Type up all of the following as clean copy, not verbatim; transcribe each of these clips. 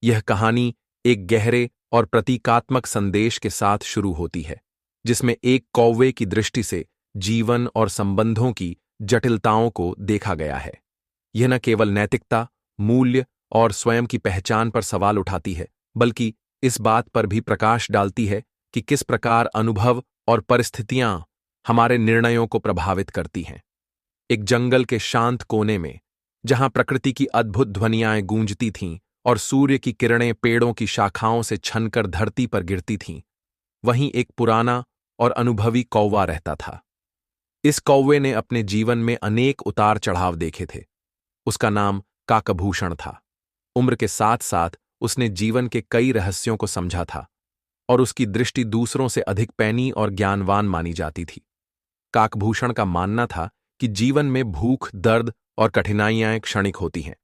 यह कहानी एक गहरे और प्रतीकात्मक संदेश के साथ शुरू होती है, जिसमें एक कौवे की दृष्टि से जीवन और संबंधों की जटिलताओं को देखा गया है। यह न केवल नैतिकता, मूल्य और स्वयं की पहचान पर सवाल उठाती है, बल्कि इस बात पर भी प्रकाश डालती है कि किस प्रकार अनुभव और परिस्थितियां हमारे निर्णयों को प्रभावित करती हैं। एक जंगल के शांत कोने में, जहां प्रकृति की अद्भुत ध्वनियाएं गूंजती थीं और सूर्य की किरणें पेड़ों की शाखाओं से छनकर धरती पर गिरती थीं, वहीं एक पुराना और अनुभवी कौवा रहता था। इस कौवे ने अपने जीवन में अनेक उतार चढ़ाव देखे थे। उसका नाम काकभूषण था। उम्र के साथ साथ उसने जीवन के कई रहस्यों को समझा था और उसकी दृष्टि दूसरों से अधिक पैनी और ज्ञानवान मानी जाती थी। काकभूषण का मानना था कि जीवन में भूख, दर्द और कठिनाइयां क्षणिक होती हैं,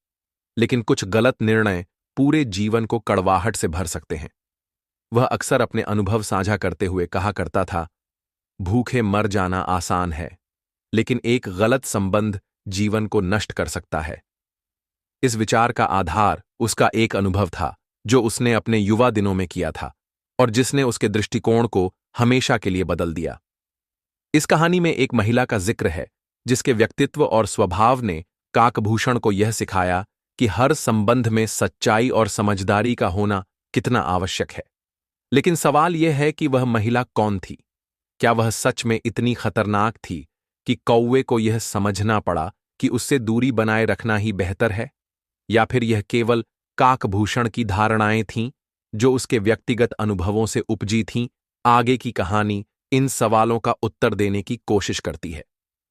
लेकिन कुछ गलत निर्णय पूरे जीवन को कड़वाहट से भर सकते हैं। वह अक्सर अपने अनुभव साझा करते हुए कहा करता था, भूखे मर जाना आसान है, लेकिन एक गलत संबंध जीवन को नष्ट कर सकता है। इस विचार का आधार उसका एक अनुभव था, जो उसने अपने युवा दिनों में किया था और जिसने उसके दृष्टिकोण को हमेशा के लिए बदल दिया। इस कहानी में एक महिला का जिक्र है, जिसके व्यक्तित्व और स्वभाव ने काकभूषण को यह सिखाया कि हर संबंध में सच्चाई और समझदारी का होना कितना आवश्यक है। लेकिन सवाल यह है कि वह महिला कौन थी? क्या वह सच में इतनी खतरनाक थी कि कौवे को यह समझना पड़ा कि उससे दूरी बनाए रखना ही बेहतर है? या फिर यह केवल काकभूषण की धारणाएं थीं, जो उसके व्यक्तिगत अनुभवों से उपजी थीं? आगे की कहानी इन सवालों का उत्तर देने की कोशिश करती है।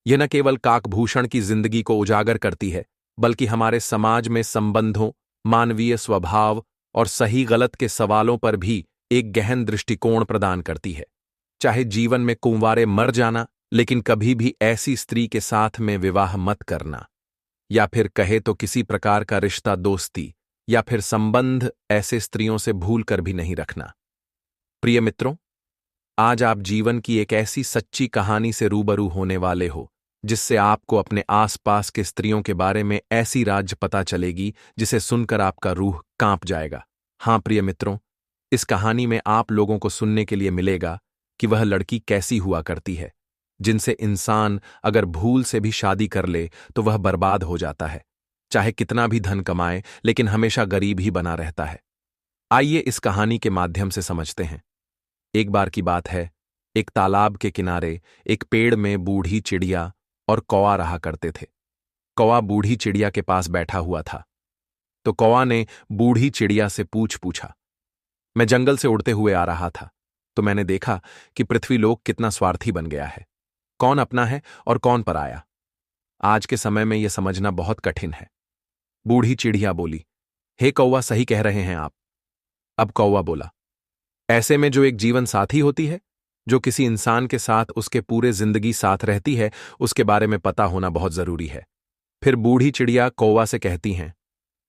यह न केवल काकभूषण की जिंदगी को उजागर करती है, बल्कि हमारे समाज में संबंधों, मानवीय स्वभाव और सही गलत के सवालों पर भी एक गहन दृष्टिकोण प्रदान करती है। चाहे जीवन में कुंवारे मर जाना, लेकिन कभी भी ऐसी स्त्री के साथ में विवाह मत करना, या फिर कहे तो किसी प्रकार का रिश्ता, दोस्ती या फिर संबंध ऐसे स्त्रियों से भूल कर भी नहीं रखना। प्रिय मित्रों, आज आप जीवन की एक ऐसी सच्ची कहानी से रूबरू होने वाले हो, जिससे आपको अपने आसपास के स्त्रियों के बारे में ऐसी राज पता चलेगी जिसे सुनकर आपका रूह कांप जाएगा। हाँ प्रिय मित्रों, इस कहानी में आप लोगों को सुनने के लिए मिलेगा कि वह लड़की कैसी हुआ करती है, जिनसे इंसान अगर भूल से भी शादी कर ले तो वह बर्बाद हो जाता है। चाहे कितना भी धन कमाए, लेकिन हमेशा गरीब ही बना रहता है। आइए इस कहानी के माध्यम से समझते हैं। एक बार की बात है, एक तालाब के किनारे एक पेड़ में बूढ़ी चिड़िया और कौवा रहा करते थे। कौवा बूढ़ी चिड़िया के पास बैठा हुआ था। तो कौवा ने बूढ़ी चिड़िया से पूछा, मैं जंगल से उड़ते हुए आ रहा था, तो मैंने देखा कि पृथ्वी लोक कितना स्वार्थी बन गया है। कौन अपना है और कौन पराया? आज के समय में यह समझना बहुत कठिन है। बूढ़ी चिड़िया बोली, हे कौवा, सही कह रहे हैं आप। अब कौवा बोला, ऐसे में जो एक जीवन साथी होती है, जो किसी इंसान के साथ उसके पूरे जिंदगी साथ रहती है, उसके बारे में पता होना बहुत जरूरी है। फिर बूढ़ी चिड़िया कौवा से कहती हैं,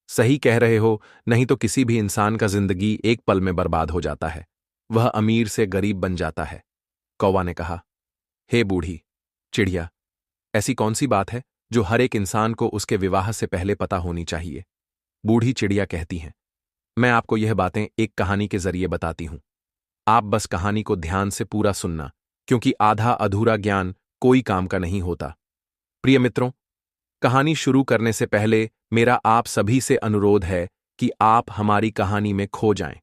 सही कह रहे हो, नहीं तो किसी भी इंसान का जिंदगी एक पल में बर्बाद हो जाता है, वह अमीर से गरीब बन जाता है। कौवा ने कहा, हे बूढ़ी चिड़िया, ऐसी कौन सी बात है जो हर एक इंसान को उसके विवाह से पहले पता होनी चाहिए? बूढ़ी चिड़िया कहती हैं, मैं आपको यह बातें एक कहानी के जरिए बताती हूं। आप बस कहानी को ध्यान से पूरा सुनना, क्योंकि आधा अधूरा ज्ञान कोई काम का नहीं होता। प्रिय मित्रों, कहानी शुरू करने से पहले मेरा आप सभी से अनुरोध है कि आप हमारी कहानी में खो जाएं।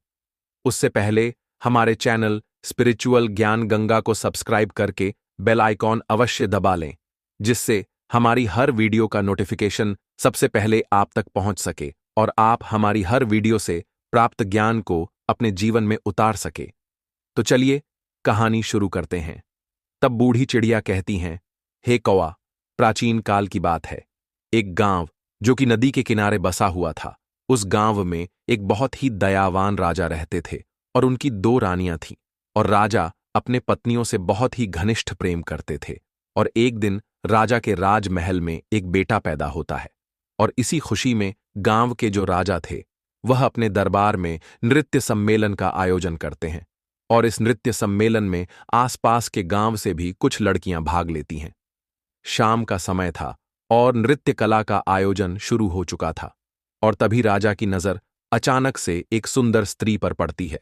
उससे पहले हमारे चैनल स्पिरिचुअल ज्ञान गंगा को सब्सक्राइब करके बेल आइकॉन अवश्य दबा लें, जिससे हमारी हर वीडियो का नोटिफिकेशन सबसे पहले आप तक पहुंच सके और आप हमारी हर वीडियो से प्राप्त ज्ञान को अपने जीवन में उतार सके। तो चलिए कहानी शुरू करते हैं। तब बूढ़ी चिड़िया कहती हैं, हे कौवा, प्राचीन काल की बात है। एक गांव जो कि नदी के किनारे बसा हुआ था, उस गांव में एक बहुत ही दयावान राजा रहते थे और उनकी 2 रानियां थीं। और राजा अपने पत्नियों से बहुत ही घनिष्ठ प्रेम करते थे। और एक दिन राजा के राजमहल में एक बेटा पैदा होता है, और इसी खुशी में गांव के जो राजा थे, वह अपने दरबार में नृत्य सम्मेलन का आयोजन करते हैं। और इस नृत्य सम्मेलन में आसपास के गांव से भी कुछ लड़कियां भाग लेती हैं। शाम का समय था और नृत्य कला का आयोजन शुरू हो चुका था, और तभी राजा की नजर अचानक से एक सुंदर स्त्री पर पड़ती है,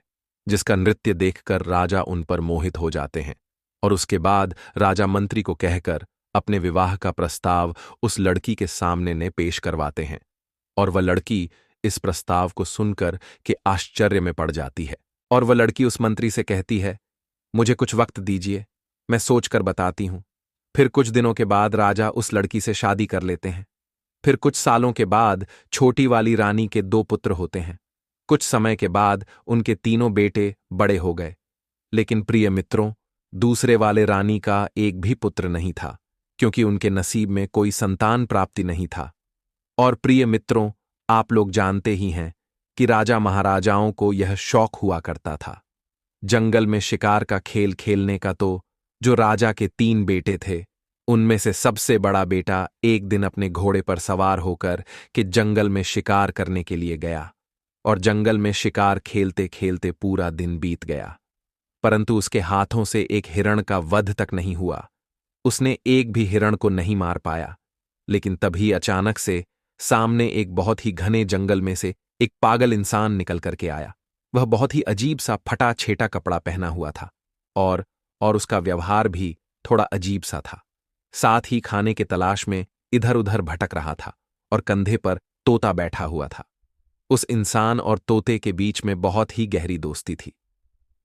जिसका नृत्य देखकर राजा उन पर मोहित हो जाते हैं। और उसके बाद राजा मंत्री को कहकर अपने विवाह का प्रस्ताव उस लड़की के सामने ने पेश करवाते हैं। और वह लड़की इस प्रस्ताव को सुनकर के आश्चर्य में पड़ जाती है। और वह लड़की उस मंत्री से कहती है, मुझे कुछ वक्त दीजिए, मैं सोचकर बताती हूं। फिर कुछ दिनों के बाद राजा उस लड़की से शादी कर लेते हैं। फिर कुछ सालों के बाद छोटी वाली रानी के 2 पुत्र होते हैं। कुछ समय के बाद उनके तीनों बेटे बड़े हो गए, लेकिन प्रिय मित्रों, दूसरे वाले रानी का एक भी पुत्र नहीं था, क्योंकि उनके नसीब में कोई संतान प्राप्ति नहीं था। और प्रिय मित्रों, आप लोग जानते ही हैं कि राजा महाराजाओं को यह शौक हुआ करता था जंगल में शिकार का खेल खेलने का। तो जो राजा के 3 बेटे थे, उनमें से सबसे बड़ा बेटा एक दिन अपने घोड़े पर सवार होकर के जंगल में शिकार करने के लिए गया। और जंगल में शिकार खेलते खेलते पूरा दिन बीत गया, परंतु उसके हाथों से एक हिरण का वध तक नहीं हुआ। उसने एक भी हिरण को नहीं मार पाया। लेकिन तभी अचानक से सामने एक बहुत ही घने जंगल में से एक पागल इंसान निकल करके आया। वह बहुत ही अजीब सा फटा छेटा कपड़ा पहना हुआ था और उसका व्यवहार भी थोड़ा अजीब सा था। साथ ही खाने के तलाश में इधर उधर भटक रहा था और कंधे पर तोता बैठा हुआ था। उस इंसान और तोते के बीच में बहुत ही गहरी दोस्ती थी।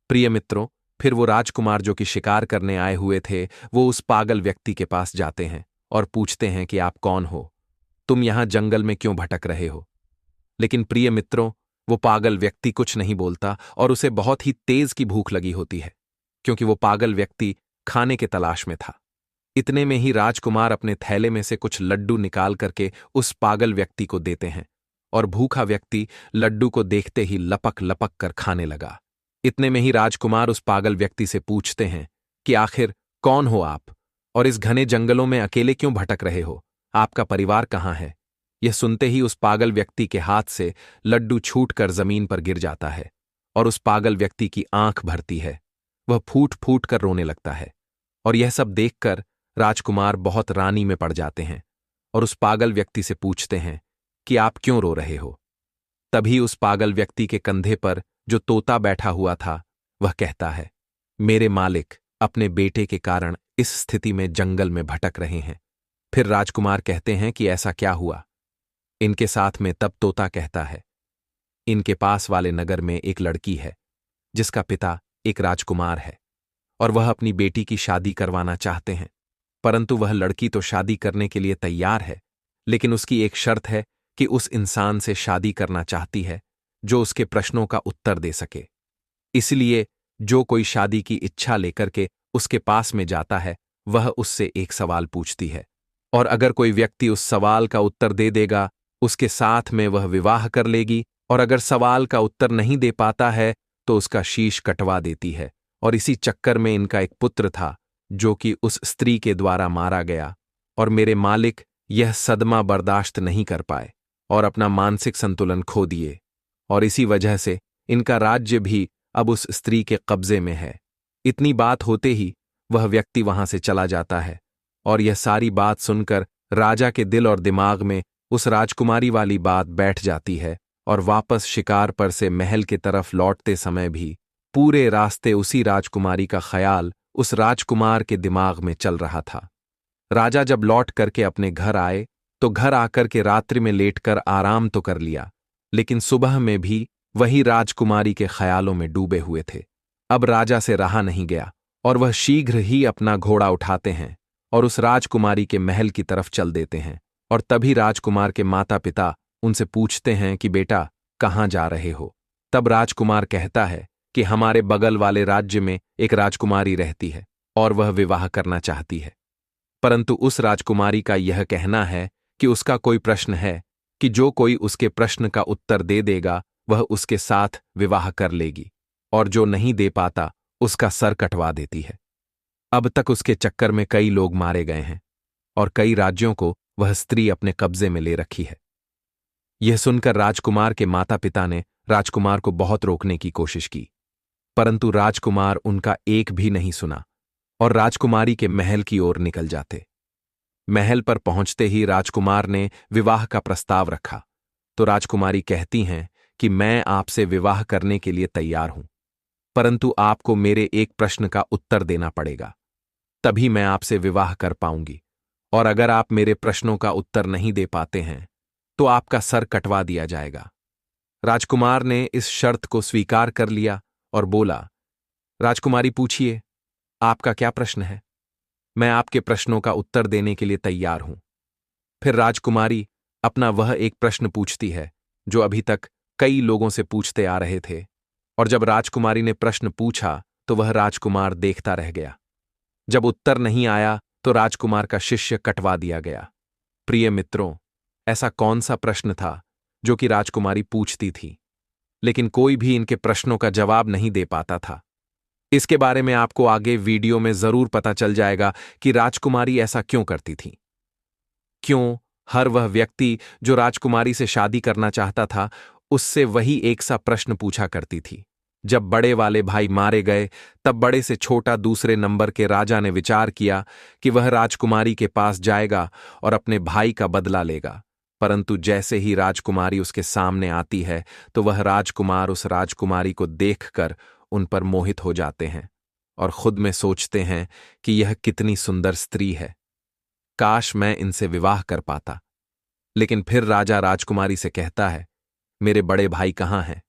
प्रिय मित्रों, फिर वो राजकुमार जो कि शिकार करने आए हुए थे, वो उस पागल व्यक्ति के पास जाते हैं और पूछते हैं कि आप कौन हो, तुम यहां जंगल में क्यों भटक रहे हो। लेकिन प्रिय मित्रों, वो पागल व्यक्ति कुछ नहीं बोलता और उसे बहुत ही तेज की भूख लगी होती है, क्योंकि वो पागल व्यक्ति खाने के तलाश में था। इतने में ही राजकुमार अपने थैले में से कुछ लड्डू निकाल करके उस पागल व्यक्ति को देते हैं और भूखा व्यक्ति लड्डू को देखते ही लपक लपक कर खाने लगा। इतने में ही राजकुमार उस पागल व्यक्ति से पूछते हैं कि आखिर कौन हो आप और इस घने जंगलों में अकेले क्यों भटक रहे हो, आपका परिवार कहाँ है। यह सुनते ही उस पागल व्यक्ति के हाथ से लड्डू छूटकर जमीन पर गिर जाता है और उस पागल व्यक्ति की आंख भरती है। वह फूट फूट कर रोने लगता है और यह सब देखकर राजकुमार बहुत रानी में पड़ जाते हैं और उस पागल व्यक्ति से पूछते हैं कि आप क्यों रो रहे हो। तभी उस पागल व्यक्ति के कंधे पर जो तोता बैठा हुआ था, वह कहता है, मेरे मालिक अपने बेटे के कारण इस स्थिति में जंगल में भटक रहे हैं। फिर राजकुमार कहते हैं कि ऐसा क्या हुआ इनके साथ में। तब तोता कहता है, इनके पास वाले नगर में एक लड़की है जिसका पिता एक राजकुमार है और वह अपनी बेटी की शादी करवाना चाहते हैं, परंतु वह लड़की तो शादी करने के लिए तैयार है, लेकिन उसकी एक शर्त है कि उस इंसान से शादी करना चाहती है जो उसके प्रश्नों का उत्तर दे सके। इसलिए जो कोई शादी की इच्छा लेकर के उसके पास में जाता है, वह उससे एक सवाल पूछती है और अगर कोई व्यक्ति उस सवाल का उत्तर दे देगा, उसके साथ में वह विवाह कर लेगी, और अगर सवाल का उत्तर नहीं दे पाता है तो उसका शीश कटवा देती है। और इसी चक्कर में इनका एक पुत्र था जो कि उस स्त्री के द्वारा मारा गया और मेरे मालिक यह सदमा बर्दाश्त नहीं कर पाए और अपना मानसिक संतुलन खो दिए, और इसी वजह से इनका राज्य भी अब उस स्त्री के कब्जे में है। इतनी बात होते ही वह व्यक्ति वहां से चला जाता है और यह सारी बात सुनकर राजा के दिल और दिमाग में उस राजकुमारी वाली बात बैठ जाती है और वापस शिकार पर से महल की तरफ लौटते समय भी पूरे रास्ते उसी राजकुमारी का ख्याल उस राजकुमार के दिमाग में चल रहा था। राजा जब लौट करके अपने घर आए तो घर आकर के रात्रि में लेटकर आराम तो कर लिया, लेकिन सुबह में भी वही राजकुमारी के ख्यालों में डूबे हुए थे। अब राजा से रहा नहीं गया और वह शीघ्र ही अपना घोड़ा उठाते हैं और उस राजकुमारी के महल की तरफ चल देते हैं। और तभी राजकुमार के माता पिता उनसे पूछते हैं कि बेटा कहाँ जा रहे हो। तब राजकुमार कहता है कि हमारे बगल वाले राज्य में एक राजकुमारी रहती है और वह विवाह करना चाहती है, परंतु उस राजकुमारी का यह कहना है कि उसका कोई प्रश्न है कि जो कोई उसके प्रश्न का उत्तर दे देगा वह उसके साथ विवाह कर लेगी, और जो नहीं दे पाता उसका सर कटवा देती है। अब तक उसके चक्कर में कई लोग मारे गए हैं और कई राज्यों को वह स्त्री अपने कब्जे में ले रखी है। यह सुनकर राजकुमार के माता पिता ने राजकुमार को बहुत रोकने की कोशिश की, परंतु राजकुमार उनका एक भी नहीं सुना और राजकुमारी के महल की ओर निकल जाते। महल पर पहुंचते ही राजकुमार ने विवाह का प्रस्ताव रखा तो राजकुमारी कहती हैं कि मैं आपसे विवाह करने के लिए तैयार हूं, परंतु आपको मेरे एक प्रश्न का उत्तर देना पड़ेगा, तभी मैं आपसे विवाह कर पाऊंगी। और अगर आप मेरे प्रश्नों का उत्तर नहीं दे पाते हैं तो आपका सर कटवा दिया जाएगा। राजकुमार ने इस शर्त को स्वीकार कर लिया और बोला, राजकुमारी पूछिए, आपका क्या प्रश्न है? मैं आपके प्रश्नों का उत्तर देने के लिए तैयार हूं। फिर राजकुमारी अपना वह एक प्रश्न पूछती है जो अभी तक कई लोगों से पूछते आ रहे थे, और जब राजकुमारी ने प्रश्न पूछा तो वह राजकुमार देखता रह गया। जब उत्तर नहीं आया तो राजकुमार का शिष्य कटवा दिया गया। प्रिय मित्रों, ऐसा कौन सा प्रश्न था जो कि राजकुमारी पूछती थी, लेकिन कोई भी इनके प्रश्नों का जवाब नहीं दे पाता था? इसके बारे में आपको आगे वीडियो में जरूर पता चल जाएगा कि राजकुमारी ऐसा क्यों करती थी। क्यों हर वह व्यक्ति जो राजकुमारी से शादी करना चाहता था उससे वही एक सा प्रश्न पूछा करती थी। जब बड़े वाले भाई मारे गए तब बड़े से छोटा दूसरे नंबर के राजा ने विचार किया कि वह राजकुमारी के पास जाएगा और अपने भाई का बदला लेगा, परंतु जैसे ही राजकुमारी उसके सामने आती है तो वह राजकुमार उस राजकुमारी को देखकर उन पर मोहित हो जाते हैं और खुद में सोचते हैं कि यह कितनी सुंदर स्त्री है, काश मैं इनसे विवाह कर पाता। लेकिन फिर राजा राजकुमारी से कहता है, मेरे बड़े भाई कहाँ हैं?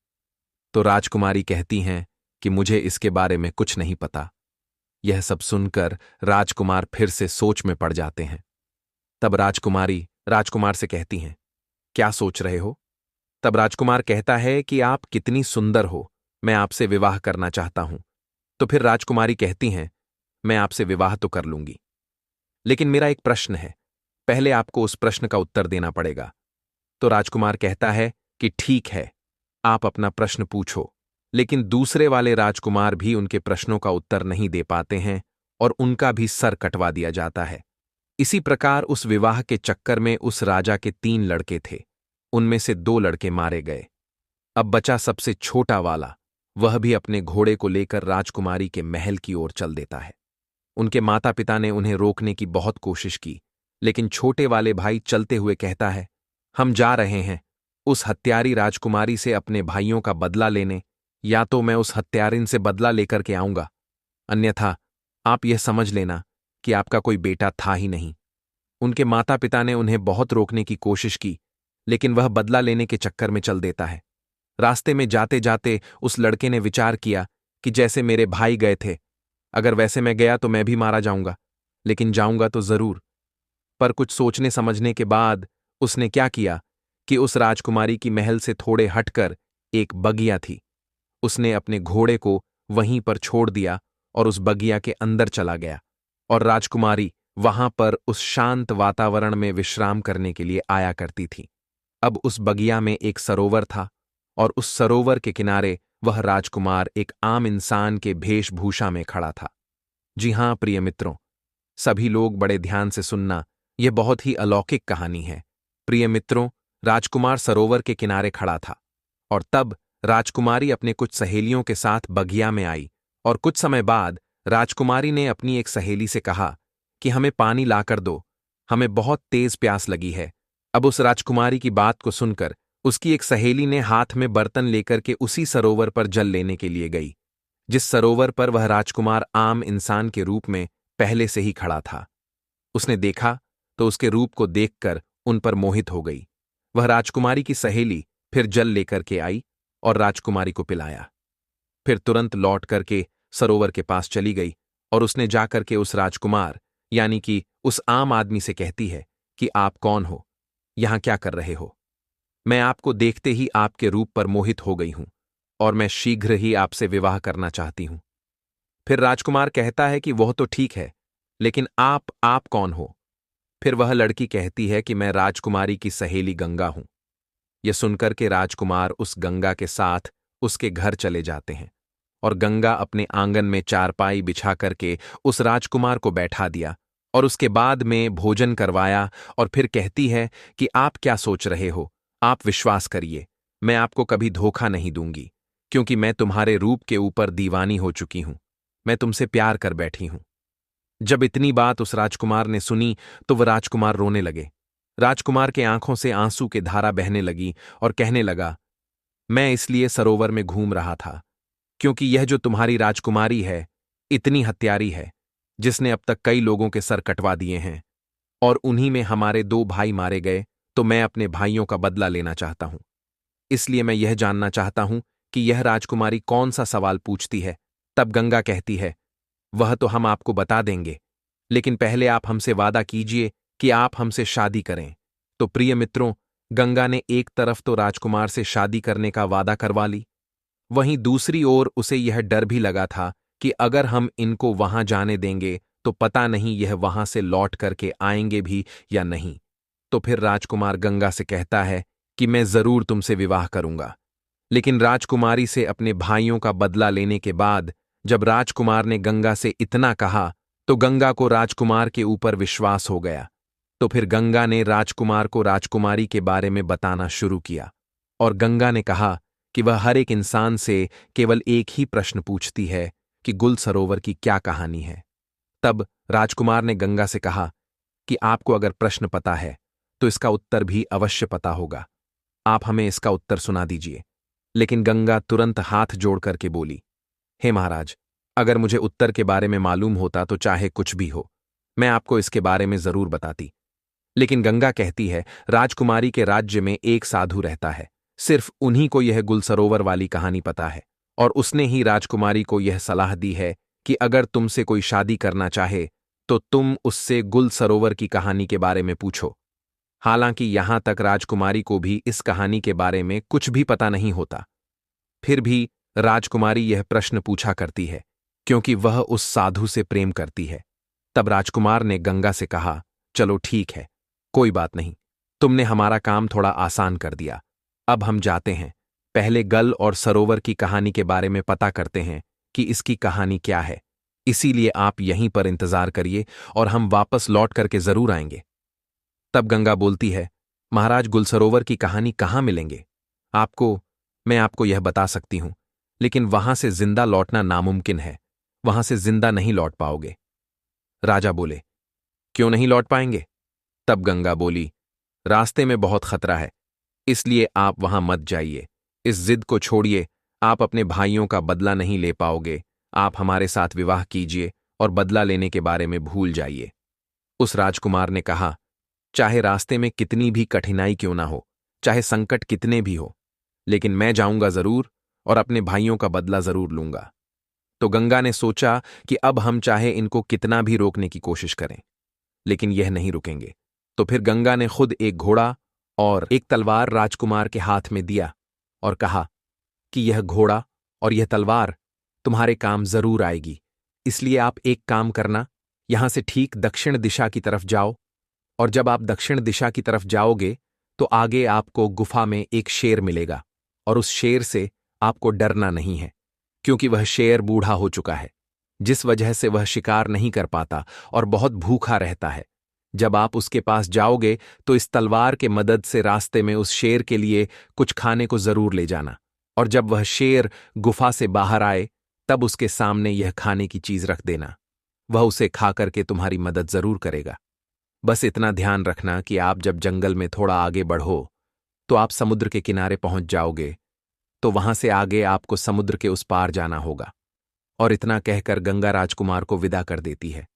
तो राजकुमारी कहती हैं कि मुझे इसके बारे में कुछ नहीं पता। यह सब सुनकर राजकुमार फिर से सोच में पड़ जाते हैं। तब राजकुमारी राजकुमार से कहती हैं, क्या सोच रहे हो? तब राजकुमार कहता है कि आप कितनी सुंदर हो, मैं आपसे विवाह करना चाहता हूं। तो फिर राजकुमारी कहती हैं, मैं आपसे विवाह तो कर लूंगी, लेकिन मेरा एक प्रश्न है, पहले आपको उस प्रश्न का उत्तर देना पड़ेगा। तो राजकुमार कहता है कि ठीक है, आप अपना प्रश्न पूछो। लेकिन दूसरे वाले राजकुमार भी उनके प्रश्नों का उत्तर नहीं दे पाते हैं और उनका भी सर कटवा दिया जाता है। इसी प्रकार उस विवाह के चक्कर में उस राजा के 3 लड़के थे, उनमें से 2 लड़के मारे गए। अब बचा सबसे छोटा वाला, वह भी अपने घोड़े को लेकर राजकुमारी के महल की ओर चल देता है। उनके माता पिता ने उन्हें रोकने की बहुत कोशिश की, लेकिन छोटे वाले भाई चलते हुए कहता है, हम जा रहे हैं उस हत्यारी राजकुमारी से अपने भाइयों का बदला लेने, या तो मैं उस हत्यारिन से बदला लेकर के आऊंगा, अन्यथा आप यह समझ लेना कि आपका कोई बेटा था ही नहीं। उनके माता पिता ने उन्हें बहुत रोकने की कोशिश की, लेकिन वह बदला लेने के चक्कर में चल देता है। रास्ते में जाते जाते उस लड़के ने विचार किया कि जैसे मेरे भाई गए थे, अगर वैसे मैं गया तो मैं भी मारा जाऊंगा, लेकिन जाऊंगा तो जरूर। पर कुछ सोचने समझने के बाद उसने क्या किया कि उस राजकुमारी की महल से थोड़े हटकर एक बगिया थी, उसने अपने घोड़े को वहीं पर छोड़ दिया और उस बगिया के अंदर चला गया, और राजकुमारी वहां पर उस शांत वातावरण में विश्राम करने के लिए आया करती थी। अब उस बगिया में एक सरोवर था और उस सरोवर के किनारे वह राजकुमार एक आम इंसान के वेशभूषा में खड़ा था। जी हां प्रिय मित्रों, सभी लोग बड़े ध्यान से सुनना, यह बहुत ही अलौकिक कहानी है। प्रिय मित्रों, राजकुमार सरोवर के किनारे खड़ा था और तब राजकुमारी अपने कुछ सहेलियों के साथ बगिया में आई, और कुछ समय बाद राजकुमारी ने अपनी एक सहेली से कहा कि हमें पानी लाकर दो, हमें बहुत तेज प्यास लगी है। अब उस राजकुमारी की बात को सुनकर उसकी एक सहेली ने हाथ में बर्तन लेकर के उसी सरोवर पर जल लेने के लिए गई, जिस सरोवर पर वह राजकुमार आम इंसान के रूप में पहले से ही खड़ा था। उसने देखा तो उसके रूप को देखकर उन पर मोहित हो गई। वह राजकुमारी की सहेली फिर जल लेकर के आई और राजकुमारी को पिलाया। फिर तुरंत लौट करके सरोवर के पास चली गई और उसने जाकर के उस राजकुमार यानी कि उस आम आदमी से कहती है कि आप कौन हो, यहां क्या कर रहे हो? मैं आपको देखते ही आपके रूप पर मोहित हो गई हूं और मैं शीघ्र ही आपसे विवाह करना चाहती हूं। फिर राजकुमार कहता है कि वह तो ठीक है, लेकिन आप कौन हो? फिर वह लड़की कहती है कि मैं राजकुमारी की सहेली गंगा हूं। यह सुनकर के राजकुमार उस गंगा के साथ उसके घर चले जाते हैं और गंगा अपने आंगन में चारपाई बिछा करके उस राजकुमार को बैठा दिया और उसके बाद में भोजन करवाया, और फिर कहती है कि आप क्या सोच रहे हो, आप विश्वास करिए, मैं आपको कभी धोखा नहीं दूंगी, क्योंकि मैं तुम्हारे रूप के ऊपर दीवानी हो चुकी हूं, मैं तुमसे प्यार कर बैठी हूं। जब इतनी बात उस राजकुमार ने सुनी तो वह राजकुमार रोने लगे। राजकुमार के आंखों से आंसू की धारा बहने लगी और कहने लगा, मैं इसलिए सरोवर में घूम रहा था क्योंकि यह जो तुम्हारी राजकुमारी है, इतनी हत्यारी है, जिसने अब तक कई लोगों के सर कटवा दिए हैं, और उन्हीं में हमारे 2 भाई मारे गए, तो मैं अपने भाइयों का बदला लेना चाहता हूं। इसलिए मैं यह जानना चाहता हूं कि यह राजकुमारी कौन सा सवाल पूछती है। तब गंगा कहती है, वह तो हम आपको बता देंगे, लेकिन पहले आप हमसे वादा कीजिए कि आप हमसे शादी करें। तो प्रिय मित्रों, गंगा ने एक तरफ तो राजकुमार से शादी करने का वादा करवा ली, वहीं दूसरी ओर उसे यह डर भी लगा था कि अगर हम इनको वहां जाने देंगे तो पता नहीं यह वहां से लौट करके आएंगे भी या नहीं। तो फिर राजकुमार गंगा से कहता है कि मैं जरूर तुमसे विवाह करूंगा। लेकिन राजकुमारी से अपने भाइयों का बदला लेने के बाद जब राजकुमार ने गंगा से इतना कहा तो गंगा को राजकुमार के ऊपर विश्वास हो गया। तो फिर गंगा ने राजकुमार को राजकुमारी के बारे में बताना शुरू किया, और गंगा ने कहा कि वह हर एक इंसान से केवल एक ही प्रश्न पूछती है कि गुल सरोवर की क्या कहानी है। तब राजकुमार ने गंगा से कहा कि आपको अगर प्रश्न पता है तो इसका उत्तर भी अवश्य पता होगा, आप हमें इसका उत्तर सुना दीजिए। लेकिन गंगा तुरंत हाथ जोड़ करके बोली, हे महाराज, अगर मुझे उत्तर के बारे में मालूम होता तो चाहे कुछ भी हो, मैं आपको इसके बारे में जरूर बताती। लेकिन गंगा कहती है, राजकुमारी के राज्य में एक साधु रहता है, सिर्फ उन्हीं को यह गुलसरोवर वाली कहानी पता है, और उसने ही राजकुमारी को यह सलाह दी है कि अगर तुमसे कोई शादी करना चाहे तो तुम उससे गुल सरोवर की कहानी के बारे में पूछो। हालांकि यहां तक राजकुमारी को भी इस कहानी के बारे में कुछ भी पता नहीं होता, फिर भी राजकुमारी यह प्रश्न पूछा करती है क्योंकि वह उस साधु से प्रेम करती है। तब राजकुमार ने गंगा से कहा, चलो ठीक है, कोई बात नहीं, तुमने हमारा काम थोड़ा आसान कर दिया। अब हम जाते हैं, पहले गल और सरोवर की कहानी के बारे में पता करते हैं कि इसकी कहानी क्या है। इसीलिए आप यहीं पर इंतजार करिए और हम वापस लौट करके जरूर आएंगे। तब गंगा बोलती है, महाराज, गुलसरोवर की कहानी कहाँ मिलेंगे? मैं आपको यह बता सकती हूं, लेकिन वहां से जिंदा लौटना नामुमकिन है, वहां से जिंदा नहीं लौट पाओगे। राजा बोले, क्यों नहीं लौट पाएंगे? तब गंगा बोली, रास्ते में बहुत खतरा है, इसलिए आप वहां मत जाइए। इस जिद को छोड़िए, आप अपने भाइयों का बदला नहीं ले पाओगे, आप हमारे साथ विवाह कीजिए और बदला लेने के बारे में भूल जाइए। उस राजकुमार ने कहा, चाहे रास्ते में कितनी भी कठिनाई क्यों ना हो, चाहे संकट कितने भी हो, लेकिन मैं जाऊंगा जरूर और अपने भाइयों का बदला जरूर लूंगा। तो गंगा ने सोचा कि अब हम चाहे इनको कितना भी रोकने की कोशिश करें, लेकिन यह नहीं रुकेंगे। तो फिर गंगा ने खुद एक घोड़ा और एक तलवार राजकुमार के हाथ में दिया और कहा कि यह घोड़ा और यह तलवार तुम्हारे काम जरूर आएगी, इसलिए आप एक काम करना, यहां से ठीक दक्षिण दिशा की तरफ जाओ, और जब आप दक्षिण दिशा की तरफ जाओगे तो आगे आपको गुफा में एक शेर मिलेगा, और उस शेर से आपको डरना नहीं है, क्योंकि वह शेर बूढ़ा हो चुका है, जिस वजह से वह शिकार नहीं कर पाता और बहुत भूखा रहता है। जब आप उसके पास जाओगे तो इस तलवार के मदद से रास्ते में उस शेर के लिए कुछ खाने को जरूर ले जाना, और जब वह शेर गुफा से बाहर आए तब उसके सामने यह खाने की चीज रख देना, वह उसे खा करके तुम्हारी मदद जरूर करेगा। बस इतना ध्यान रखना कि आप जब जंगल में थोड़ा आगे बढ़ो तो आप समुद्र के किनारे पहुंच जाओगे, तो वहां से आगे आपको समुद्र के उस पार जाना होगा। और इतना कहकर गंगा राजकुमार को विदा कर देती है,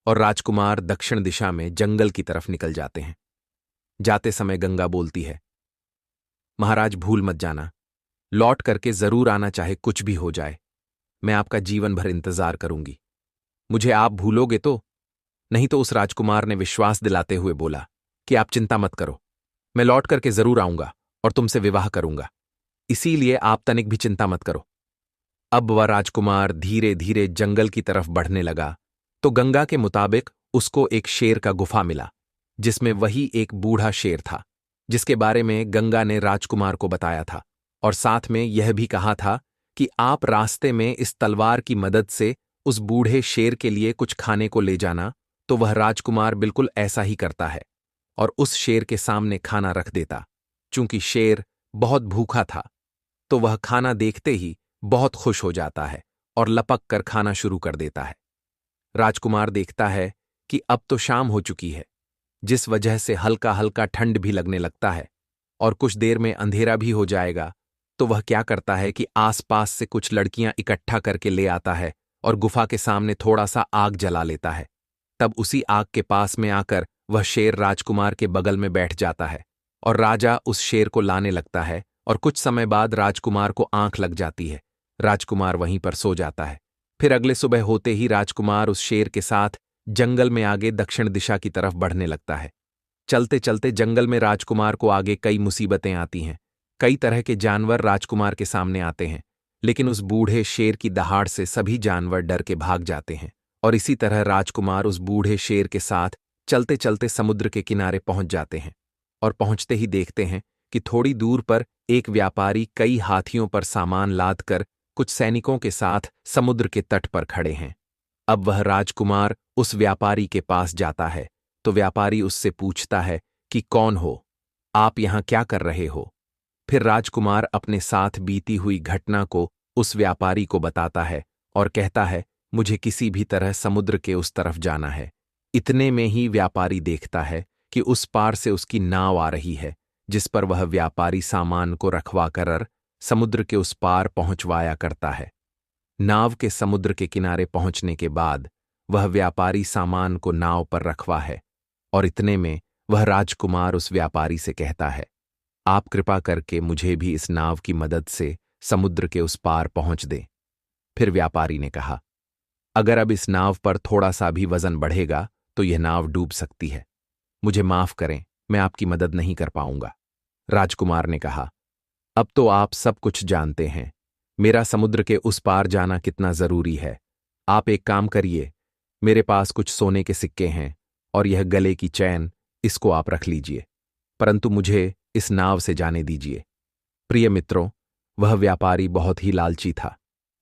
और राजकुमार दक्षिण दिशा में जंगल की तरफ निकल जाते हैं। जाते समय गंगा बोलती है, महाराज, भूल मत जाना, लौट करके जरूर आना, चाहे कुछ भी हो जाए, मैं आपका जीवन भर इंतजार करूंगी। मुझे आप भूलोगे तो नहीं? तो उस राजकुमार ने विश्वास दिलाते हुए बोला कि आप चिंता मत करो, मैं लौट करके जरूर आऊंगा और तुमसे विवाह करूंगा, इसीलिए आप तनिक भी चिंता मत करो। अब वह राजकुमार धीरे धीरे जंगल की तरफ बढ़ने लगा, तो गंगा के मुताबिक उसको एक शेर का गुफा मिला, जिसमें वही एक बूढ़ा शेर था, जिसके बारे में गंगा ने राजकुमार को बताया था, और साथ में यह भी कहा था कि आप रास्ते में इस तलवार की मदद से उस बूढ़े शेर के लिए कुछ खाने को ले जाना। तो वह राजकुमार बिल्कुल ऐसा ही करता है और उस शेर के सामने खाना रख देता। चूंकि शेर बहुत भूखा था, तो वह खाना देखते ही बहुत खुश हो जाता है और लपक कर खाना शुरू कर देता है। राजकुमार देखता है कि अब तो शाम हो चुकी है, जिस वजह से हल्का हल्का ठंड भी लगने लगता है और कुछ देर में अंधेरा भी हो जाएगा। तो वह क्या करता है कि आसपास से कुछ लड़कियां इकट्ठा करके ले आता है और गुफा के सामने थोड़ा सा आग जला लेता है। तब उसी आग के पास में आकर वह शेर राजकुमार के बगल में बैठ जाता है और राजा उस शेर को लाने लगता है और कुछ समय बाद राजकुमार को आंख लग जाती है। राजकुमार वहीं पर सो जाता है। फिर अगले सुबह होते ही राजकुमार उस शेर के साथ जंगल में आगे दक्षिण दिशा की तरफ बढ़ने लगता है। चलते चलते जंगल में राजकुमार को आगे कई मुसीबतें आती हैं। कई तरह के जानवर राजकुमार के सामने आते हैं, लेकिन उस बूढ़े शेर की दहाड़ से सभी जानवर डर के भाग जाते हैं। और इसी तरह राजकुमार उस बूढ़े शेर के साथ चलते चलते समुद्र के किनारे पहुंच जाते हैं और पहुंचते ही देखते हैं कि थोड़ी दूर पर एक व्यापारी कई हाथियों पर सामान लादकर कुछ सैनिकों के साथ समुद्र के तट पर खड़े हैं। अब वह राजकुमार उस व्यापारी के पास जाता है तो व्यापारी उससे पूछता है कि कौन हो, आप यहां क्या कर रहे हो। फिर राजकुमार अपने साथ बीती हुई घटना को उस व्यापारी को बताता है और कहता है, मुझे किसी भी तरह समुद्र के उस तरफ जाना है। इतने में ही व्यापारी देखता है कि उस पार से उसकी नाव आ रही है, जिस पर वह व्यापारी सामान को रखवा कर समुद्र के उस पार पहुंचवाया करता है। नाव के समुद्र के किनारे पहुंचने के बाद वह व्यापारी सामान को नाव पर रखवा है और इतने में वह राजकुमार उस व्यापारी से कहता है, आप कृपा करके मुझे भी इस नाव की मदद से समुद्र के उस पार पहुंच दें। फिर व्यापारी ने कहा, अगर अब इस नाव पर थोड़ा सा भी वजन बढ़ेगा तो यह नाव डूब सकती है। मुझे माफ करें, मैं आपकी मदद नहीं कर पाऊंगा। राजकुमार ने कहा, अब तो आप सब कुछ जानते हैं, मेरा समुद्र के उस पार जाना कितना जरूरी है। आप एक काम करिए, मेरे पास कुछ सोने के सिक्के हैं और यह गले की चैन, इसको आप रख लीजिए, परंतु मुझे इस नाव से जाने दीजिए। प्रिय मित्रों, वह व्यापारी बहुत ही लालची था,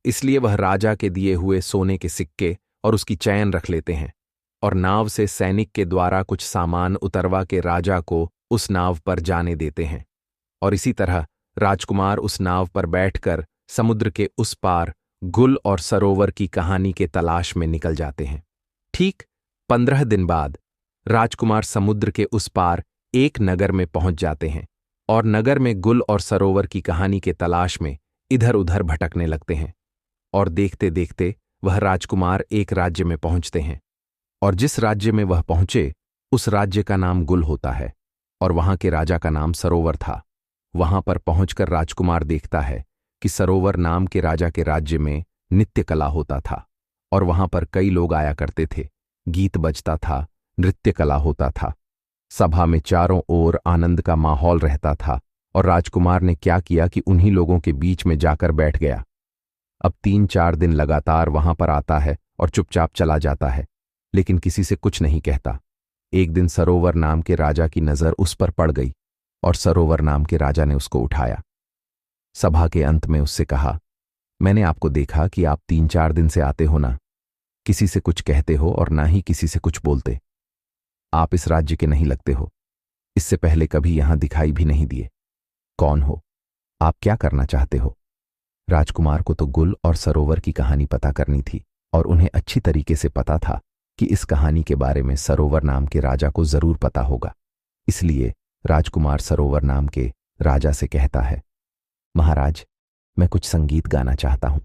इसलिए वह राजा के दिए हुए सोने के सिक्के और उसकी चैन रख लेते हैं और नाव से सैनिक के द्वारा कुछ सामान उतरवा के राजा को उस नाव पर जाने देते हैं। और इसी तरह राजकुमार उस नाव पर बैठकर समुद्र के उस पार गुल और सरोवर की कहानी के तलाश में निकल जाते हैं। ठीक 15 दिन बाद राजकुमार समुद्र के उस पार एक नगर में पहुंच जाते हैं और नगर में गुल और सरोवर की कहानी के तलाश में इधर उधर भटकने लगते हैं। और देखते देखते वह राजकुमार एक राज्य में पहुंचते हैं और जिस राज्य में वह पहुंचे उस राज्य का नाम गुल होता है और वहां के राजा का नाम सरोवर था। वहां पर पहुंचकर राजकुमार देखता है कि सरोवर नाम के राजा के राज्य में नित्य कला होता था और वहां पर कई लोग आया करते थे, गीत बजता था, नृत्य कला होता था। सभा में चारों ओर आनंद का माहौल रहता था और राजकुमार ने क्या किया कि उन्हीं लोगों के बीच में जाकर बैठ गया। अब 3-4 दिन लगातार वहां पर आता है और चुपचाप चला जाता है, लेकिन किसी से कुछ नहीं कहता। एक दिन सरोवर नाम के राजा की नजर उस पर पड़ गई और सरोवर नाम के राजा ने उसको उठाया। सभा के अंत में उससे कहा, मैंने आपको देखा कि आप 3-4 दिन से आते हो ना, किसी से कुछ कहते हो और ना ही किसी से कुछ बोलते। आप इस राज्य के नहीं लगते हो, इससे पहले कभी यहां दिखाई भी नहीं दिए। कौन हो? आप क्या करना चाहते हो? राजकुमार को तो गुल और सरोवर की कहानी पता करनी थी और उन्हें अच्छी तरीके से पता था कि इस कहानी के बारे में सरोवर नाम के राजा को जरूर पता होगा। इसलिए राजकुमार सरोवर नाम के राजा से कहता है, महाराज, मैं कुछ संगीत गाना चाहता हूं।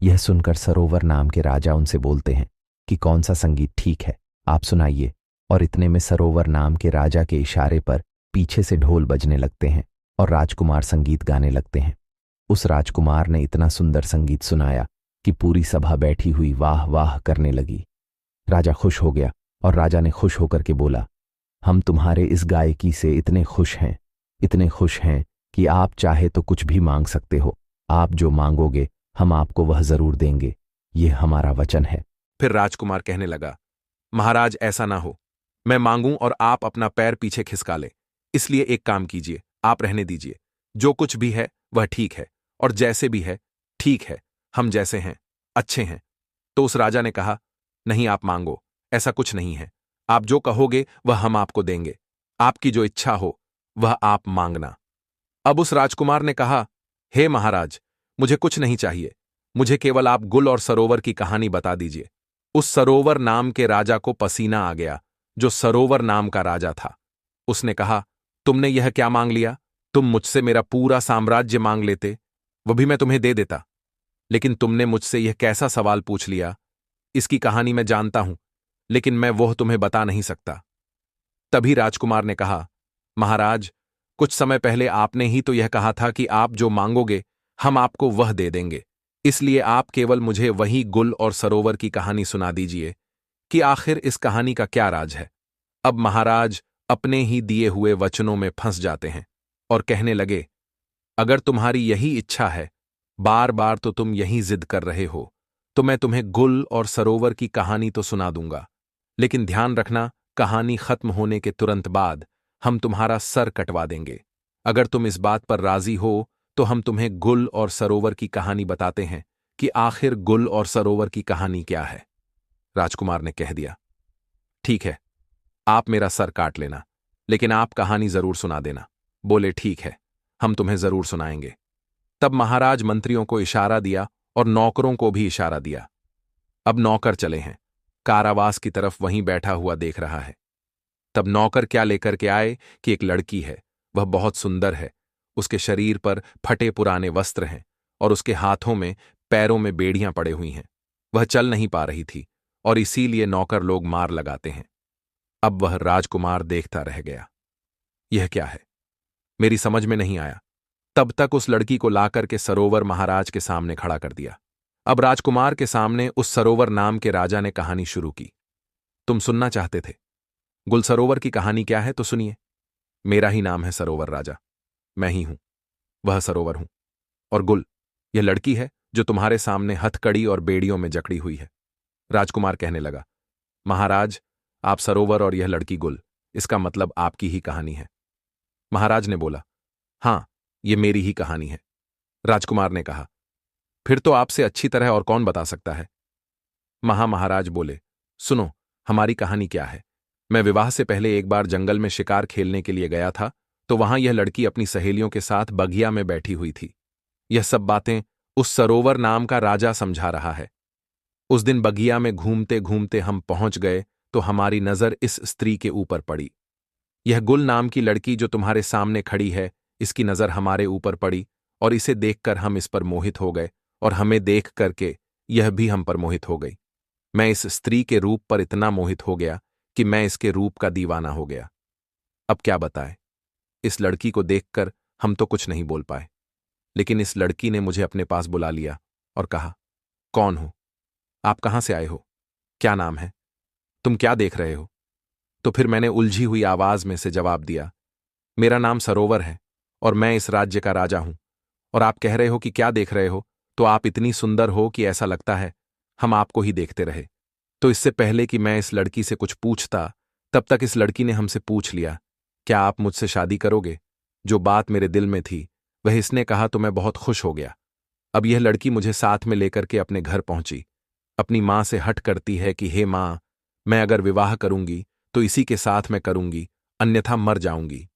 यह सुनकर सरोवर नाम के राजा उनसे बोलते हैं कि कौन सा संगीत ठीक है, आप सुनाइए। और इतने में सरोवर नाम के राजा के इशारे पर पीछे से ढोल बजने लगते हैं और राजकुमार संगीत गाने लगते हैं। उस राजकुमार ने इतना सुंदर संगीत सुनाया कि पूरी सभा बैठी हुई वाह वाह करने लगी। राजा खुश हो गया और राजा ने खुश होकर के बोला, हम तुम्हारे इस गायकी से इतने खुश हैं कि आप चाहे तो कुछ भी मांग सकते हो। आप जो मांगोगे हम आपको वह जरूर देंगे, ये हमारा वचन है। फिर राजकुमार कहने लगा, महाराज ऐसा ना हो, मैं मांगूं और आप अपना पैर पीछे खिसका ले। इसलिए एक काम कीजिए, आप रहने दीजिए। जो कुछ भी है वह ठीक है और जैसे भी है ठीक है, हम जैसे हैं अच्छे हैं। तो उस राजा ने कहा, नहीं, आप मांगो, ऐसा कुछ नहीं है। आप जो कहोगे वह हम आपको देंगे। आपकी जो इच्छा हो वह आप मांगना। अब उस राजकुमार ने कहा, हे महाराज, मुझे कुछ नहीं चाहिए, मुझे केवल आप गुल और सरोवर की कहानी बता दीजिए। उस सरोवर नाम के राजा को पसीना आ गया, जो सरोवर नाम का राजा था। उसने कहा, तुमने यह क्या मांग लिया? तुम मुझसे मेरा पूरा साम्राज्य मांग लेते, वो भी मैं तुम्हें दे देता, लेकिन तुमने मुझसे यह कैसा सवाल पूछ लिया। इसकी कहानी मैं जानता हूं, लेकिन मैं वह तुम्हें बता नहीं सकता। तभी राजकुमार ने कहा, महाराज, कुछ समय पहले आपने ही तो यह कहा था कि आप जो मांगोगे हम आपको वह दे देंगे। इसलिए आप केवल मुझे वही गुल और सरोवर की कहानी सुना दीजिए कि आखिर इस कहानी का क्या राज है। अब महाराज अपने ही दिए हुए वचनों में फंस जाते हैं और कहने लगे, अगर तुम्हारी यही इच्छा है, बार बार तो तुम यही जिद कर रहे हो, तो मैं तुम्हें गुल और सरोवर की कहानी तो सुना दूंगा, लेकिन ध्यान रखना, कहानी खत्म होने के तुरंत बाद हम तुम्हारा सर कटवा देंगे। अगर तुम इस बात पर राजी हो तो हम तुम्हें गुल और सरोवर की कहानी बताते हैं कि आखिर गुल और सरोवर की कहानी क्या है। राजकुमार ने कह दिया, ठीक है, आप मेरा सर काट लेना, लेकिन आप कहानी जरूर सुना देना। बोले, ठीक है, हम तुम्हें जरूर सुनाएंगे। तब महाराज मंत्रियों को इशारा दिया और नौकरों को भी इशारा दिया। अब नौकर चले हैं, कारावास की तरफ वहीं बैठा हुआ देख रहा है। तब नौकर क्या लेकर के आए कि एक लड़की है, वह बहुत सुंदर है, उसके शरीर पर फटे पुराने वस्त्र हैं और उसके हाथों में पैरों में बेड़ियां पड़े हुई हैं। वह चल नहीं पा रही थी और इसीलिए नौकर लोग मार लगाते हैं। अब वह राजकुमार देखता रह गया, यह क्या है, मेरी समझ में नहीं आया। तब तक उस लड़की को लाकर के सरोवर महाराज के सामने खड़ा कर दिया। अब राजकुमार के सामने उस सरोवर नाम के राजा ने कहानी शुरू की। तुम सुनना चाहते थे गुल सरोवर की कहानी क्या है, तो सुनिए। मेरा ही नाम है सरोवर राजा, मैं ही हूं, वह सरोवर हूं। और गुल, यह लड़की है जो तुम्हारे सामने हथकड़ी और बेड़ियों में जकड़ी हुई है। राजकुमार कहने लगा, महाराज, आप सरोवर और यह लड़की गुल, इसका मतलब आपकी ही कहानी है। महाराज ने बोला, हां, यह मेरी ही कहानी है। राजकुमार ने कहा, फिर तो आपसे अच्छी तरह और कौन बता सकता है। महाराज बोले, सुनो, हमारी कहानी क्या है। मैं विवाह से पहले एक बार जंगल में शिकार खेलने के लिए गया था, तो वहां यह लड़की अपनी सहेलियों के साथ बगिया में बैठी हुई थी। यह सब बातें उस सरोवर नाम का राजा समझा रहा है। उस दिन बगिया में घूमते घूमते हम पहुंच गए तो हमारी नजर इस स्त्री के ऊपर पड़ी। यह गुल नाम की लड़की जो तुम्हारे सामने खड़ी है, इसकी नजर हमारे ऊपर पड़ी और इसे देखकर हम इस पर मोहित हो गए और हमें देख करके यह भी हम पर मोहित हो गई। मैं इस स्त्री के रूप पर इतना मोहित हो गया कि मैं इसके रूप का दीवाना हो गया। अब क्या बताएं, इस लड़की को देखकर हम तो कुछ नहीं बोल पाए, लेकिन इस लड़की ने मुझे अपने पास बुला लिया और कहा, कौन हो आप, कहां से आए हो, क्या नाम है, तुम क्या देख रहे हो। तो फिर मैंने उलझी हुई आवाज में से जवाब दिया, मेरा नाम सरोवर है और मैं इस राज्य का राजा हूं। और आप कह रहे हो कि क्या देख रहे हो, तो आप इतनी सुंदर हो कि ऐसा लगता है हम आपको ही देखते रहे। तो इससे पहले कि मैं इस लड़की से कुछ पूछता, तब तक इस लड़की ने हमसे पूछ लिया, क्या आप मुझसे शादी करोगे। जो बात मेरे दिल में थी वह इसने कहा तो मैं बहुत खुश हो गया। अब यह लड़की मुझे साथ में लेकर के अपने घर पहुंची। अपनी मां से हट करती है कि हे मां, मैं अगर विवाह करूंगी तो इसी के साथ मैं करूंगी, अन्यथा मर जाऊंगी।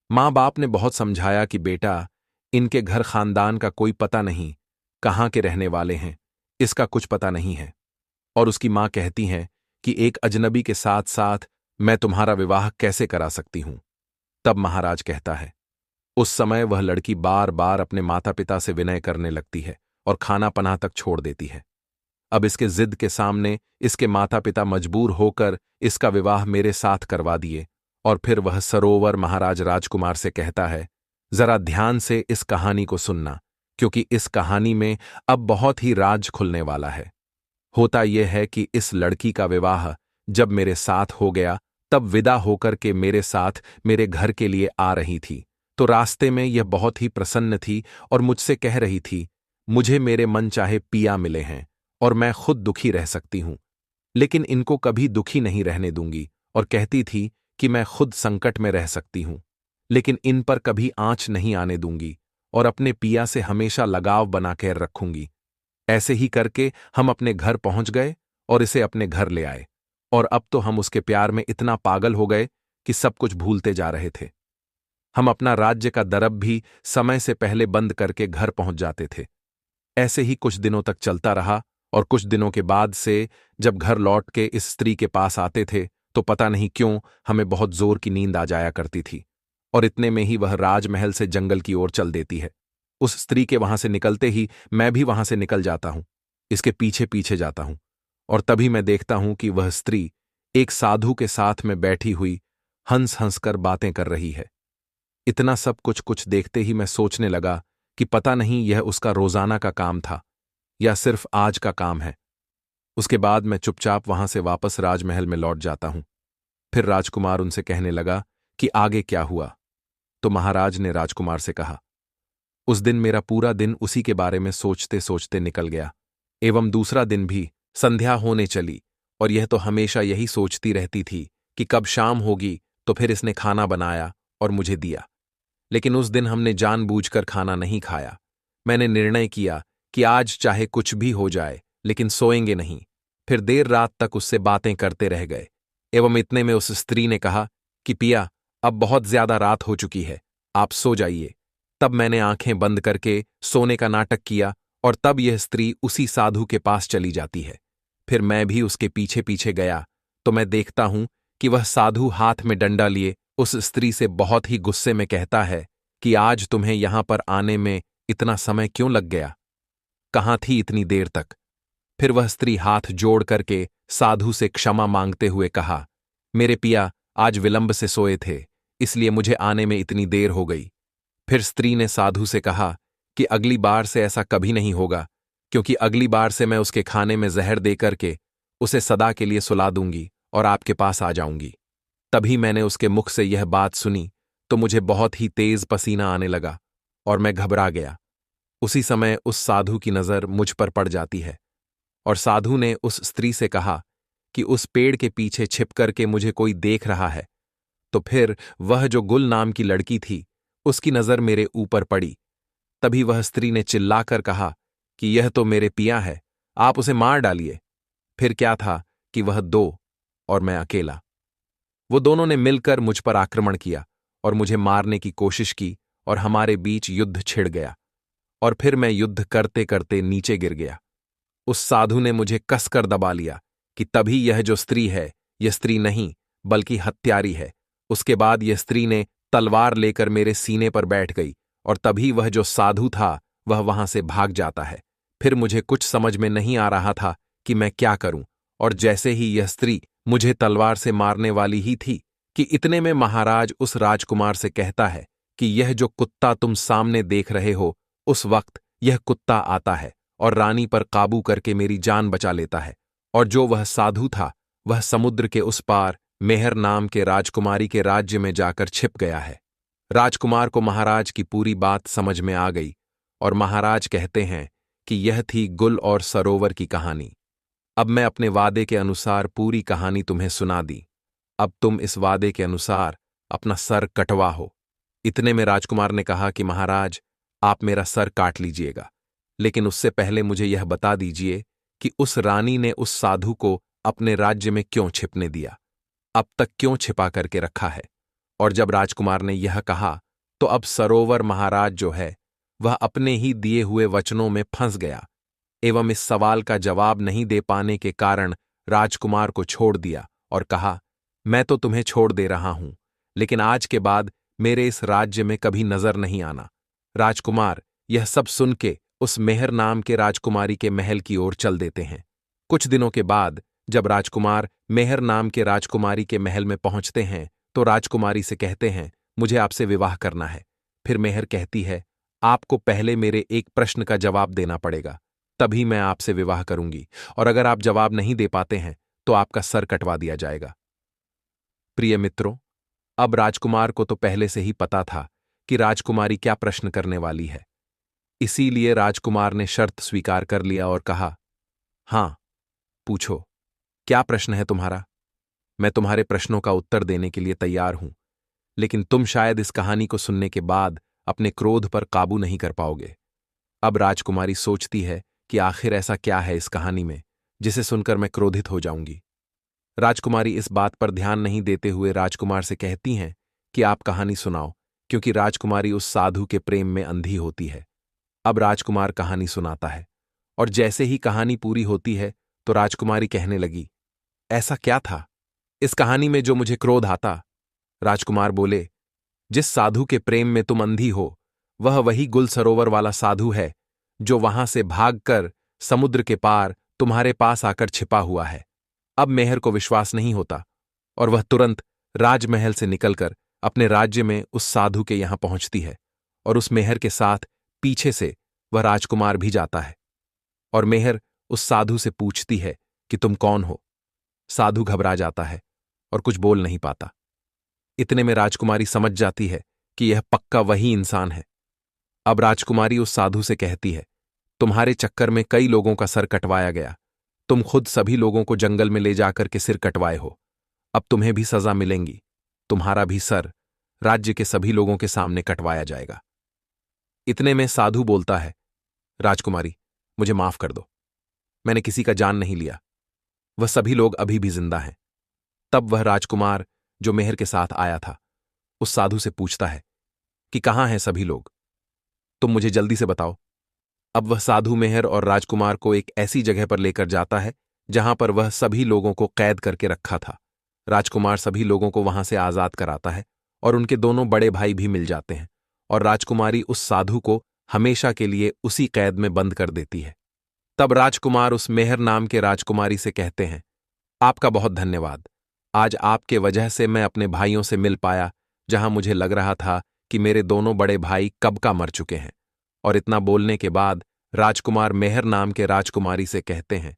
मां बाप ने बहुत समझाया कि बेटा, इनके घर खानदान का कोई पता नहीं, कहाँ के रहने वाले हैं इसका कुछ पता नहीं है। और उसकी मां कहती हैं कि एक अजनबी के साथ साथ मैं तुम्हारा विवाह कैसे करा सकती हूं। तब महाराज कहता है, उस समय वह लड़की बार बार अपने माता पिता से विनय करने लगती है और खाना पनाह तक छोड़ देती है। अब इसके जिद के सामने इसके माता पिता मजबूर होकर इसका विवाह मेरे साथ करवा दिए। और फिर वह सरोवर महाराज राजकुमार से कहता है, जरा ध्यान से इस कहानी को सुनना, क्योंकि इस कहानी में अब बहुत ही राज खुलने वाला है। होता यह है कि इस लड़की का विवाह जब मेरे साथ हो गया, तब विदा होकर के मेरे साथ मेरे घर के लिए आ रही थी, तो रास्ते में यह बहुत ही प्रसन्न थी और मुझसे कह रही थी, मुझे मेरे मन चाहे पिया मिले हैं और मैं खुद दुखी रह सकती हूं, लेकिन इनको कभी दुखी नहीं रहने दूंगी। और कहती थी कि मैं खुद संकट में रह सकती हूं, लेकिन इन पर कभी आंच नहीं आने दूंगी और अपने पिया से हमेशा लगाव बनाकर रखूंगी। ऐसे ही करके हम अपने घर पहुंच गए और इसे अपने घर ले आए। और अब तो हम उसके प्यार में इतना पागल हो गए कि सब कुछ भूलते जा रहे थे। हम अपना राज्य का दरब भी समय से पहले बंद करके घर पहुंच जाते थे। ऐसे ही कुछ दिनों तक चलता रहा और कुछ दिनों के बाद से जब घर लौट के इस स्त्री के पास आते थे तो पता नहीं क्यों हमें बहुत जोर की नींद आ जाया करती थी और इतने में ही वह राजमहल से जंगल की ओर चल देती है। उस स्त्री के वहां से निकलते ही मैं भी वहां से निकल जाता हूं, इसके पीछे पीछे जाता हूं, और तभी मैं देखता हूं कि वह स्त्री एक साधु के साथ में बैठी हुई हंस हंसकर बातें कर रही है। इतना सब कुछ देखते ही मैं सोचने लगा कि पता नहीं यह उसका रोजाना का काम था या सिर्फ आज का काम है। उसके बाद मैं चुपचाप वहां से वापस राजमहल में लौट जाता हूं। फिर राजकुमार उनसे कहने लगा कि आगे क्या हुआ। तो महाराज ने राजकुमार से कहा, उस दिन मेरा पूरा दिन उसी के बारे में सोचते सोचते निकल गया, एवं दूसरा दिन भी। संध्या होने चली और यह तो हमेशा यही सोचती रहती थी कि कब शाम होगी, तो फिर इसने खाना बनाया और मुझे दिया। लेकिन उस दिन हमने जानबूझकर खाना नहीं खाया। मैंने निर्णय किया कि आज चाहे कुछ भी हो जाए लेकिन सोएंगे नहीं। फिर देर रात तक उससे बातें करते रह गए, एवं इतने में उस स्त्री ने कहा कि पिया, अब बहुत ज्यादा रात हो चुकी है, आप सो जाइए। तब मैंने आंखें बंद करके सोने का नाटक किया और तब यह स्त्री उसी साधु के पास चली जाती है। फिर मैं भी उसके पीछे पीछे गया तो मैं देखता हूं कि वह साधु हाथ में डंडा लिए उस स्त्री से बहुत ही गुस्से में कहता है कि आज तुम्हें यहां पर आने में इतना समय क्यों लग गया? कहां थी इतनी देर तक? फिर वह स्त्री हाथ जोड़ करके साधु से क्षमा मांगते हुए कहा, मेरे पिया, आज विलंब से सोए थे, इसलिए मुझे आने में इतनी देर हो गई। फिर स्त्री ने साधु से कहा कि अगली बार से ऐसा कभी नहीं होगा, क्योंकि अगली बार से मैं उसके खाने में जहर दे करके उसे सदा के लिए सुला दूंगी और आपके पास आ जाऊंगी। तभी मैंने उसके मुख से यह बात सुनी तो मुझे बहुत ही तेज पसीना आने लगा और मैं घबरा गया। उसी समय उस साधु की नजर मुझ पर पड़ जाती है और साधु ने उस स्त्री से कहा कि उस पेड़ के पीछे छिप करके मुझे कोई देख रहा है। तो फिर वह जो गुल नाम की लड़की थी, उसकी नजर मेरे ऊपर पड़ी। तभी वह स्त्री ने चिल्लाकर कहा कि यह तो मेरे पिया है, आप उसे मार डालिए। फिर क्या था कि वह दो और मैं अकेला। वो दोनों ने मिलकर मुझ पर आक्रमण किया और मुझे मारने की कोशिश की और हमारे बीच युद्ध छिड़ गया और फिर मैं युद्ध करते करते नीचे गिर गया। उस साधु ने मुझे कसकर दबा लिया कि तभी यह जो स्त्री है, यह स्त्री नहीं बल्कि हत्यारी है। उसके बाद यह स्त्री ने तलवार लेकर मेरे सीने पर बैठ गई और तभी वह जो साधु था वह वहां से भाग जाता है। फिर मुझे कुछ समझ में नहीं आ रहा था कि मैं क्या करूं, और जैसे ही यह स्त्री मुझे तलवार से मारने वाली ही थी कि इतने में महाराज उस राजकुमार से कहता है कि यह जो कुत्ता तुम सामने देख रहे हो, उस वक्त यह कुत्ता आता है और रानी पर काबू करके मेरी जान बचा लेता है। और जो वह साधु था वह समुद्र के उस पार मेहर नाम के राजकुमारी के राज्य में जाकर छिप गया है। राजकुमार को महाराज की पूरी बात समझ में आ गई और महाराज कहते हैं कि यह थी गुल और सरोवर की कहानी। अब मैं अपने वादे के अनुसार पूरी कहानी तुम्हें सुना दी। अब तुम इस वादे के अनुसार अपना सर कटवाओ। इतने में राजकुमार ने कहा कि महाराज, आप मेरा सर काट लीजिएगा, लेकिन उससे पहले मुझे यह बता दीजिए कि उस रानी ने उस साधु को अपने राज्य में क्यों छिपने दिया, अब तक क्यों छिपा करके रखा है। और जब राजकुमार ने यह कहा तो अब सरोवर महाराज जो है वह अपने ही दिए हुए वचनों में फंस गया एवं इस सवाल का जवाब नहीं दे पाने के कारण राजकुमार को छोड़ दिया और कहा, मैं तो तुम्हें छोड़ दे रहा हूं, लेकिन आज के बाद मेरे इस राज्य में कभी नजर नहीं आना। राजकुमार यह सब सुन के उस मेहर नाम के राजकुमारी के महल की ओर चल देते हैं। कुछ दिनों के बाद जब राजकुमार मेहर नाम के राजकुमारी के महल में पहुंचते हैं तो राजकुमारी से कहते हैं, मुझे आपसे विवाह करना है। फिर मेहर कहती है, आपको पहले मेरे एक प्रश्न का जवाब देना पड़ेगा, तभी मैं आपसे विवाह करूंगी, और अगर आप जवाब नहीं दे पाते हैं तो आपका सर कटवा दिया जाएगा। प्रिय मित्रों, अब राजकुमार को तो पहले से ही पता था कि राजकुमारी क्या प्रश्न करने वाली है, इसीलिए राजकुमार ने शर्त स्वीकार कर लिया और कहा, हां, पूछो, क्या प्रश्न है तुम्हारा? मैं तुम्हारे प्रश्नों का उत्तर देने के लिए तैयार हूं, लेकिन तुम शायद इस कहानी को सुनने के बाद अपने क्रोध पर काबू नहीं कर पाओगे। अब राजकुमारी सोचती है कि आखिर ऐसा क्या है इस कहानी में जिसे सुनकर मैं क्रोधित हो जाऊंगी। राजकुमारी इस बात पर ध्यान नहीं देते हुए राजकुमार से कहती हैं कि आप कहानी सुनाओ, क्योंकि राजकुमारी उस साधु के प्रेम में अंधी होती है। अब राजकुमार कहानी सुनाता है और जैसे ही कहानी पूरी होती है तो राजकुमारी कहने लगी, ऐसा क्या था इस कहानी में जो मुझे क्रोध आता? राजकुमार बोले, जिस साधु के प्रेम में तुम अंधी हो वह वही गुल सरोवर वाला साधु है जो वहां से भागकर समुद्र के पार तुम्हारे पास आकर छिपा हुआ है। अब मेहर को विश्वास नहीं होता और वह तुरंत राजमहल से निकलकर अपने राज्य में उस साधु के यहां पहुंचती है और उस मेहर के साथ पीछे से वह राजकुमार भी जाता है और मेहर उस साधु से पूछती है कि तुम कौन हो। साधु घबरा जाता है और कुछ बोल नहीं पाता। इतने में राजकुमारी समझ जाती है कि यह पक्का वही इंसान है। अब राजकुमारी उस साधु से कहती है, तुम्हारे चक्कर में कई लोगों का सर कटवाया गया। तुम खुद सभी लोगों को जंगल में ले जाकर के सिर कटवाए हो। अब तुम्हें भी सजा मिलेंगी। तुम्हारा भी सर राज्य के सभी लोगों के सामने कटवाया जाएगा। इतने में साधु बोलता है, राजकुमारी, मुझे माफ कर दो। मैंने किसी का जान नहीं लिया। वह सभी लोग अभी भी जिंदा हैं। तब वह राजकुमार जो मेहर के साथ आया था उस साधु से पूछता है कि कहाँ हैं सभी लोग, तुम मुझे जल्दी से बताओ। अब वह साधु मेहर और राजकुमार को एक ऐसी जगह पर लेकर जाता है जहां पर वह सभी लोगों को कैद करके रखा था। राजकुमार सभी लोगों को वहां से आजाद कराता है और उनके दोनों बड़े भाई भी मिल जाते हैं और राजकुमारी उस साधु को हमेशा के लिए उसी कैद में बंद कर देती है। तब राजकुमार उस मेहर नाम के राजकुमारी से कहते हैं, आपका बहुत धन्यवाद। आज आपके वजह से मैं अपने भाइयों से मिल पाया, जहां मुझे लग रहा था कि मेरे दोनों बड़े भाई कब का मर चुके हैं। और इतना बोलने के बाद राजकुमार मेहर नाम के राजकुमारी से कहते हैं,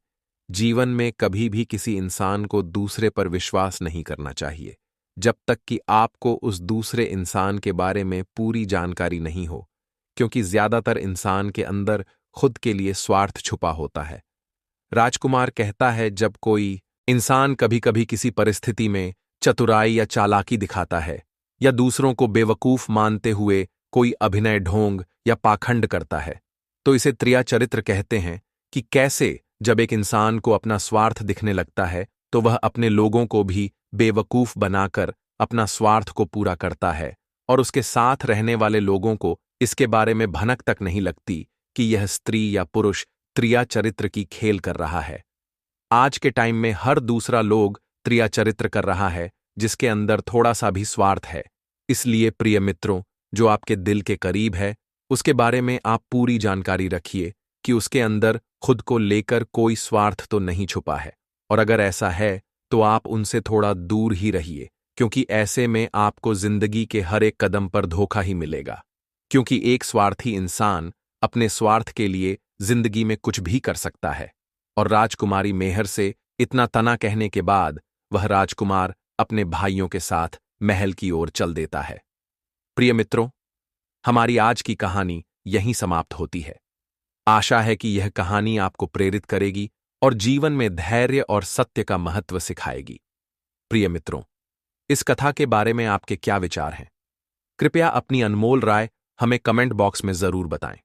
जीवन में कभी भी किसी इंसान को दूसरे पर विश्वास नहीं करना चाहिए जब तक कि आपको उस दूसरे इंसान के बारे में पूरी जानकारी नहीं हो, क्योंकि ज्यादातर इंसान के अंदर खुद के लिए स्वार्थ छुपा होता है। राजकुमार कहता है, जब कोई इंसान कभी कभी किसी परिस्थिति में चतुराई या चालाकी दिखाता है या दूसरों को बेवकूफ मानते हुए कोई अभिनय ढोंग या पाखंड करता है, तो इसे त्रिया चरित्र कहते हैं कि कैसे जब एक इंसान को अपना स्वार्थ दिखने लगता है तो वह अपने लोगों को भी बेवकूफ बनाकर अपना स्वार्थ को पूरा करता है और उसके साथ रहने वाले लोगों को इसके बारे में भनक तक नहीं लगती कि यह स्त्री या पुरुष त्रिया चरित्र की खेल कर रहा है। आज के टाइम में हर दूसरा लोग त्रिया चरित्र कर रहा है जिसके अंदर थोड़ा सा भी स्वार्थ है। इसलिए प्रिय मित्रों, जो आपके दिल के करीब है उसके बारे में आप पूरी जानकारी रखिए कि उसके अंदर खुद को लेकर कोई स्वार्थ तो नहीं छुपा है, और अगर ऐसा है तो आप उनसे थोड़ा दूर ही रहिए, क्योंकि ऐसे में आपको जिंदगी के हर एक कदम पर धोखा ही मिलेगा। क्योंकि एक स्वार्थी इंसान अपने स्वार्थ के लिए जिंदगी में कुछ भी कर सकता है। और राजकुमारी मेहर से इतना तना कहने के बाद वह राजकुमार अपने भाइयों के साथ महल की ओर चल देता है। प्रिय मित्रों, हमारी आज की कहानी यहीं समाप्त होती है। आशा है कि यह कहानी आपको प्रेरित करेगी और जीवन में धैर्य और सत्य का महत्व सिखाएगी। प्रिय मित्रों, इस कथा के बारे में आपके क्या विचार हैं? कृपया अपनी अनमोल राय हमें कमेंट बॉक्स में जरूर बताएं।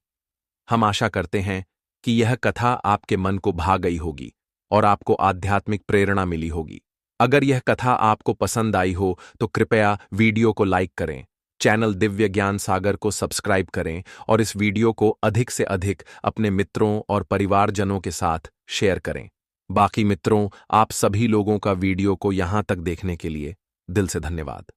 हम आशा करते हैं कि यह कथा आपके मन को भा गई होगी और आपको आध्यात्मिक प्रेरणा मिली होगी। अगर यह कथा आपको पसंद आई हो तो कृपया वीडियो को लाइक करें, चैनल दिव्य ज्ञान सागर को सब्सक्राइब करें और इस वीडियो को अधिक से अधिक अपने मित्रों और परिवारजनों के साथ शेयर करें। बाकी मित्रों, आप सभी लोगों का वीडियो को यहां तक देखने के लिए दिल से धन्यवाद।